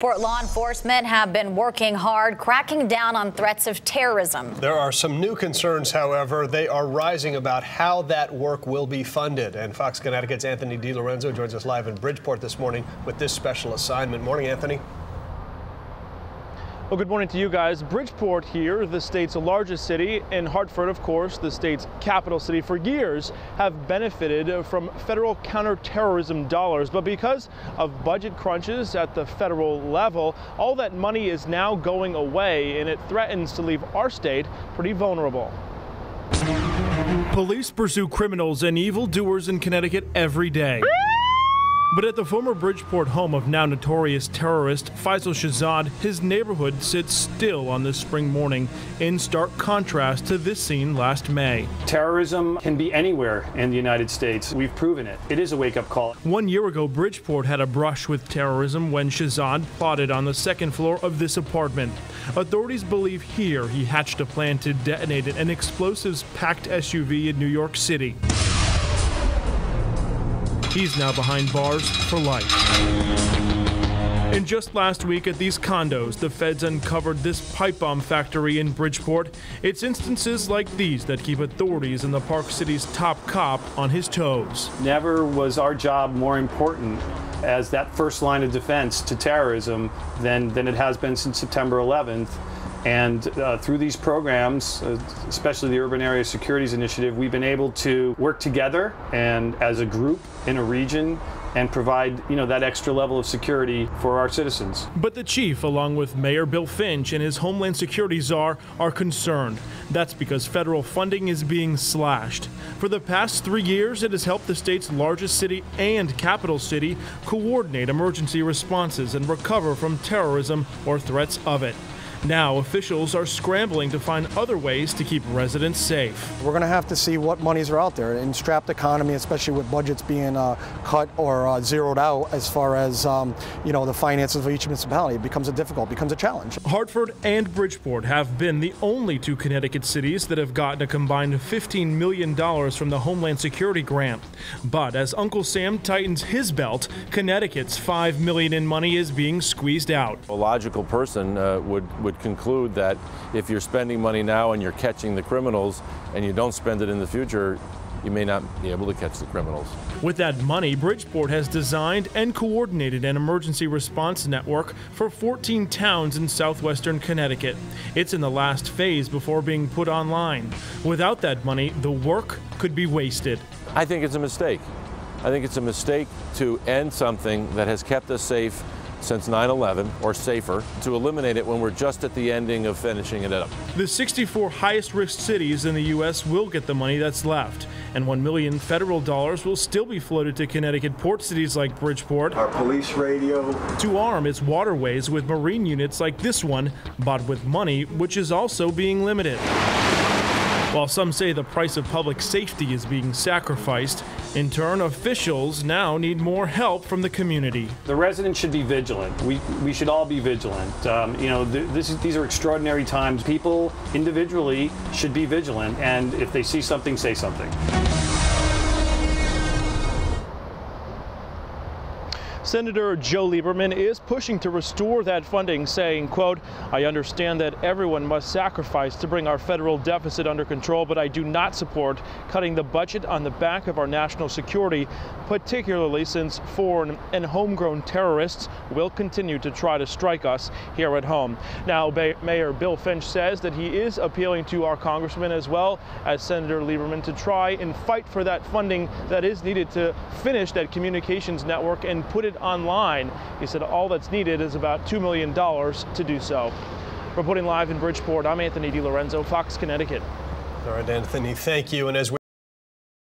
Law enforcement have been working hard, cracking down on threats of terrorism. There are some new concerns, however. They are rising about how that work will be funded. And Fox Connecticut's Anthony DiLorenzo joins us live in Bridgeport this morning with this special assignment. Morning, Anthony. Well, good morning to you guys. Bridgeport here, the state's largest city, and Hartford, of course, the state's capital city, for years have benefited from federal counterterrorism dollars. But because of budget crunches at the federal level, all that money is now going away, and it threatens to leave our state pretty vulnerable. Police pursue criminals and evildoers in Connecticut every day. But at the former Bridgeport home of now notorious terrorist Faisal Shahzad, his neighborhood sits still on this spring morning, in stark contrast to this scene last May. Terrorism can be anywhere in the United States. We've proven it. It is a wake-up call. 1 year ago, Bridgeport had a brush with terrorism when Shahzad plotted on the second floor of this apartment. Authorities believe here he hatched a plan to detonate an explosives-packed SUV in New York City. He's now behind bars for life. And just last week at these condos, the feds uncovered this pipe bomb factory in Bridgeport. It's instances like these that keep authorities in the Park City's top cop on his toes. Never was our job more important as that first line of defense to terrorism than it has been since September 11th. And through these programs, especially the Urban Area Securities Initiative, we've been able to work together and as a group in a region and provide, that extra level of security for our citizens. But the chief, along with Mayor Bill Finch and his Homeland Security czar, are concerned. That's because federal funding is being slashed. For the past 3 years, it has helped the state's largest city and capital city coordinate emergency responses and recover from terrorism or threats of it. Now, officials are scrambling to find other ways to keep residents safe. We're going to have to see what monies are out there. In strapped economy, especially with budgets being cut or zeroed out as far as, the finances of each municipality, it becomes a challenge. Hartford and Bridgeport have been the only two Connecticut cities that have gotten a combined $15 million from the Homeland Security grant. But as Uncle Sam tightens his belt, Connecticut's $5 million in money is being squeezed out. A logical person would conclude that if you're spending money now and you're catching the criminals and you don't spend it in the future, you may not be able to catch the criminals. With that money, Bridgeport has designed and coordinated an emergency response network for 14 towns in southwestern Connecticut. It's in the last phase before being put online. Without that money, the work could be wasted. I think it's a mistake. I think it's a mistake to end something that has kept us safe since 9/11, or safer, to eliminate it when we're just at the ending of finishing it up. The 64 highest-risk cities in the U.S. will get the money that's left, and $1 million federal dollars will still be floated to Connecticut port cities like Bridgeport, our police radio, to arm its waterways with marine units like this one, bought with money which is also being limited. While some say the price of public safety is being sacrificed, in turn, officials now need more help from the community. The residents should be vigilant. We should all be vigilant. These are extraordinary times. People individually should be vigilant, and if they see something, say something. Senator Joe Lieberman is pushing to restore that funding, saying, quote, "I understand that everyone must sacrifice to bring our federal deficit under control, but I do not support cutting the budget on the back of our national security, particularly since foreign and homegrown terrorists will continue to try to strike us here at home." Now, Mayor Bill Finch says that he is appealing to our congressmen as well as Senator Lieberman to try and fight for that funding that is needed to finish that communications network and put it online. He said all that's needed is about $2 million to do so. Reporting live in Bridgeport, I'm Anthony DiLorenzo, Fox Connecticut. All right, Anthony, thank you. And as we